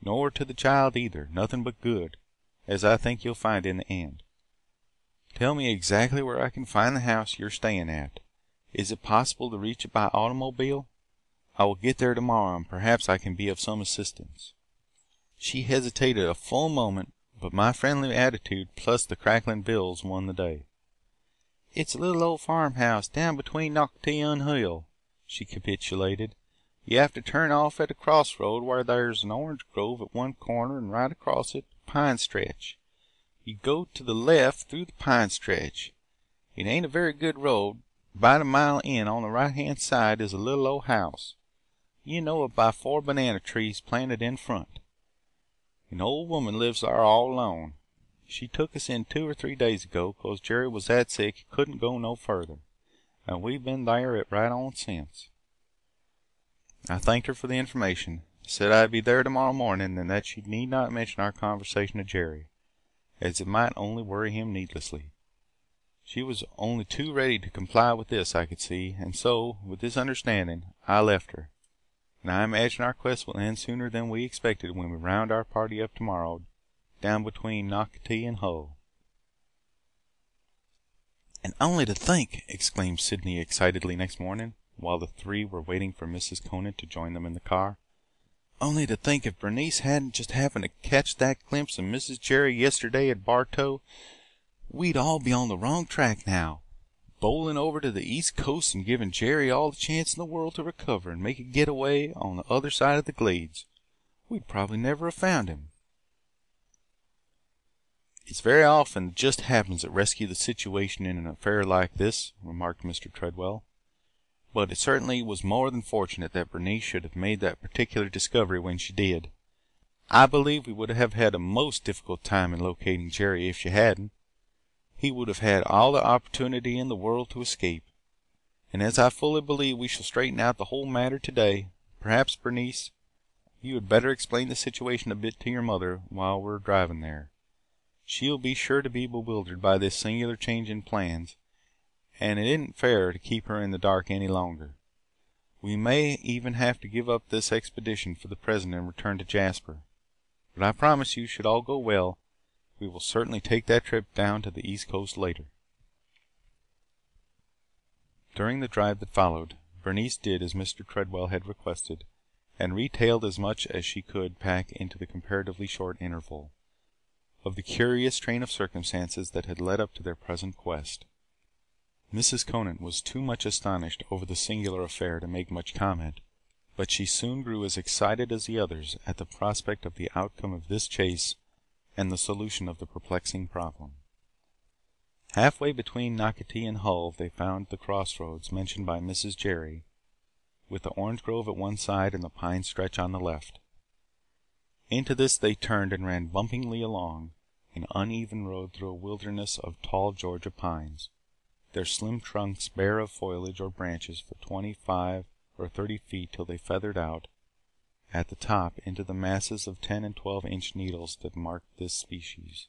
Nor to the child either. Nothing but good, as I think you'll find in the end. Tell me exactly where I can find the house you're staying at. Is it possible to reach it by automobile? I will get there tomorrow and perhaps I can be of some assistance." She hesitated a full moment, but my friendly attitude plus the crackling bills won the day. "It's a little old farmhouse down between Nocatee and Hill," she capitulated. "You have to turn off at a crossroad where there's an orange grove at one corner and right across it a pine stretch. You go to the left through the pine stretch. It ain't a very good road. About a mile in on the right hand side is a little old house. You know it by 4 banana trees planted in front. An old woman lives there all alone. She took us in 2 or 3 days ago 'cause Jerry was that sick he couldn't go no further, and we've been there right on since." I thanked her for the information, said I'd be there tomorrow morning, and that she need not mention our conversation to Jerry, as it might only worry him needlessly. She was only too ready to comply with this, I could see, and so, with this understanding, I left her, and I imagine our quest will end sooner than we expected when we round our party up tomorrow down between Nocatee and Hull. "And only to think," exclaimed Sydney excitedly next morning, while the three were waiting for Mrs. Conant to join them in the car, "only to think if Bernice hadn't just happened to catch that glimpse of Mrs. Jerry yesterday at Bartow, we'd all be on the wrong track now, bowling over to the East Coast and giving Jerry all the chance in the world to recover and make a getaway on the other side of the Glades. We'd probably never have found him." "It's very often the just happens that rescue the situation in an affair like this," remarked Mr. Tredwell. "But it certainly was more than fortunate that Bernice should have made that particular discovery when she did. I believe we would have had a most difficult time in locating Jerry if she hadn't. He would have had all the opportunity in the world to escape. And as I fully believe we shall straighten out the whole matter today, perhaps, Bernice, you had better explain the situation a bit to your mother while we are driving there. She'll be sure to be bewildered by this singular change in plans, and it isn't fair to keep her in the dark any longer. We may even have to give up this expedition for the present and return to Jasper. But I promise you, should all go well, we will certainly take that trip down to the East Coast later." During the drive that followed, Bernice did as Mr. Tredwell had requested, and retailed as much as she could pack into the comparatively short interval, of the curious train of circumstances that had led up to their present quest. Mrs. Conant was too much astonished over the singular affair to make much comment, but she soon grew as excited as the others at the prospect of the outcome of this chase and the solution of the perplexing problem. Halfway between Nocatee and Hull they found the crossroads mentioned by Mrs. Jerry, with the orange grove at one side and the pine stretch on the left. Into this they turned and ran bumpingly along an uneven road through a wilderness of tall Georgia pines, their slim trunks bare of foliage or branches for 25 or 30 feet till they feathered out, at the top, into the masses of 10 and 12-inch needles that marked this species.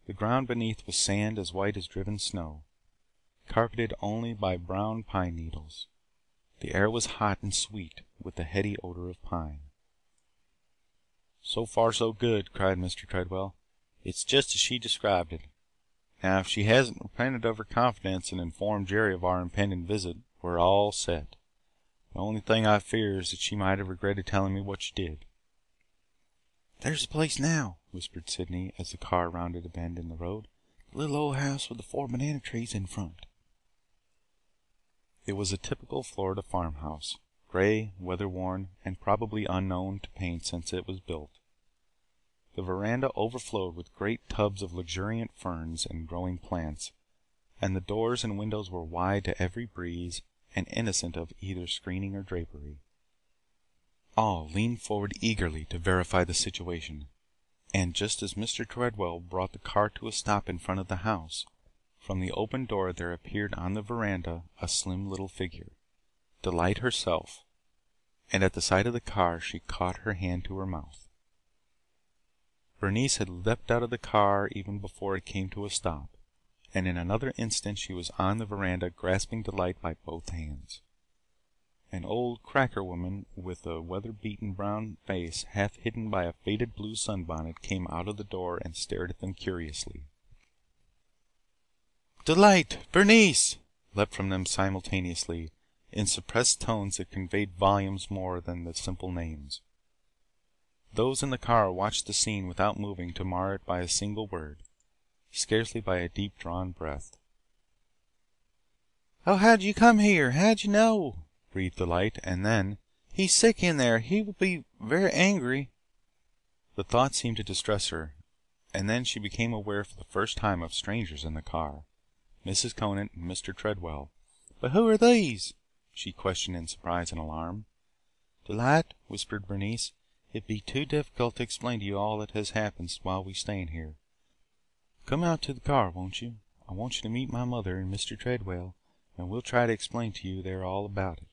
The ground beneath was sand as white as driven snow, carpeted only by brown pine needles. The air was hot and sweet with the heady odor of pine. "So far so good," cried Mr. Tredwell. "It's just as she described it. Now, if she hasn't repented of her confidence and informed Jerry of our impending visit, we're all set. The only thing I fear is that she might have regretted telling me what she did." "There's the place now," whispered Sydney as the car rounded a bend in the road. "The little old house with the 4 banana trees in front." It was a typical Florida farmhouse, gray, weather-worn, and probably unknown to paint since it was built. The veranda overflowed with great tubs of luxuriant ferns and growing plants, and the doors and windows were wide to every breeze and innocent of either screening or drapery. All leaned forward eagerly to verify the situation, and just as Mr. Tredwell brought the car to a stop in front of the house, from the open door there appeared on the veranda a slim little figure, Delight herself, and at the sight of the car she caught her hand to her mouth. Bernice had leapt out of the car even before it came to a stop, and in another instant she was on the veranda grasping Delight by both hands. An old cracker woman with a weather-beaten brown face half hidden by a faded blue sunbonnet came out of the door and stared at them curiously. "Delight! Bernice!" leapt from them simultaneously, in suppressed tones that conveyed volumes more than the simple names. Those in the car watched the scene without moving to mar it by a single word, scarcely by a deep-drawn breath. "Oh, how'd you come here? How'd you know?" breathed Delight, and then, "He's sick in there. He will be very angry." The thought seemed to distress her, and then she became aware for the first time of strangers in the car. Mrs. Conant and Mr. Tredwell. "But who are these?" she questioned in surprise and alarm. "Delight," whispered Bernice, "it be too difficult to explain to you all that has happened while we stand here. Come out to the car, won't you? I want you to meet my mother and Mr. Tredwell, and we'll try to explain to you there all about it."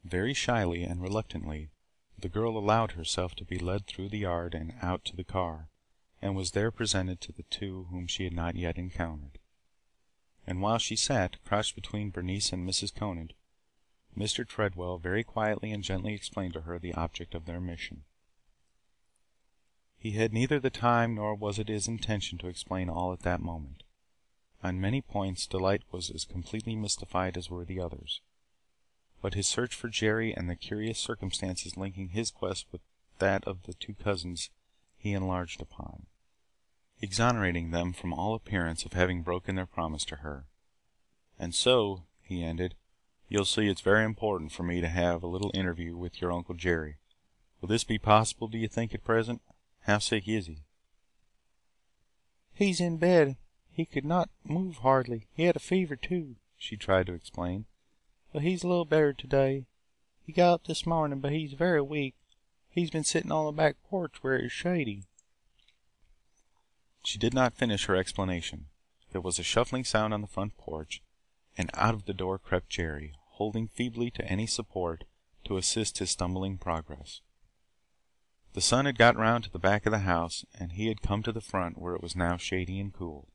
Very shyly and reluctantly, the girl allowed herself to be led through the yard and out to the car, and was there presented to the two whom she had not yet encountered. And while she sat, crouched between Bernice and Mrs. Conant, Mr. Tredwell very quietly and gently explained to her the object of their mission. He had neither the time nor was it his intention to explain all at that moment. On many points Delight was as completely mystified as were the others. But his search for Jerry and the curious circumstances linking his quest with that of the two cousins he enlarged upon, exonerating them from all appearance of having broken their promise to her. "And so," he ended, "you'll see it's very important for me to have a little interview with your Uncle Jerry. Will this be possible, do you think, at present? How sick is he?" "He's in bed. He could not move hardly. He had a fever, too," she tried to explain. "But he's a little better today. He got up this morning, but he's very weak. He's been sitting on the back porch where it is shady." She did not finish her explanation. There was a shuffling sound on the front porch, and out of the door crept Jerry, holding feebly to any support to assist his stumbling progress. The sun had got round to the back of the house, and he had come to the front where it was now shady and cool.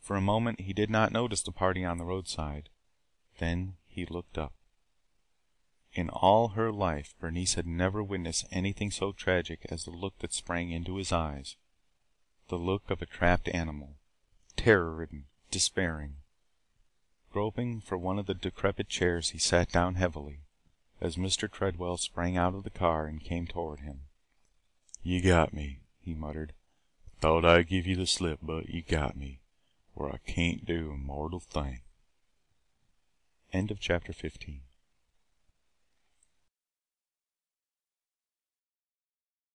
For a moment he did not notice the party on the roadside. Then he looked up. In all her life Bernice had never witnessed anything so tragic as the look that sprang into his eyes. The look of a trapped animal, terror-ridden, despairing. Groping for one of the decrepit chairs, he sat down heavily, as Mr. Tredwell sprang out of the car and came toward him. "You got me," he muttered. "Thought I'd give you the slip, but you got me, where I can't do a mortal thing." End of chapter 15.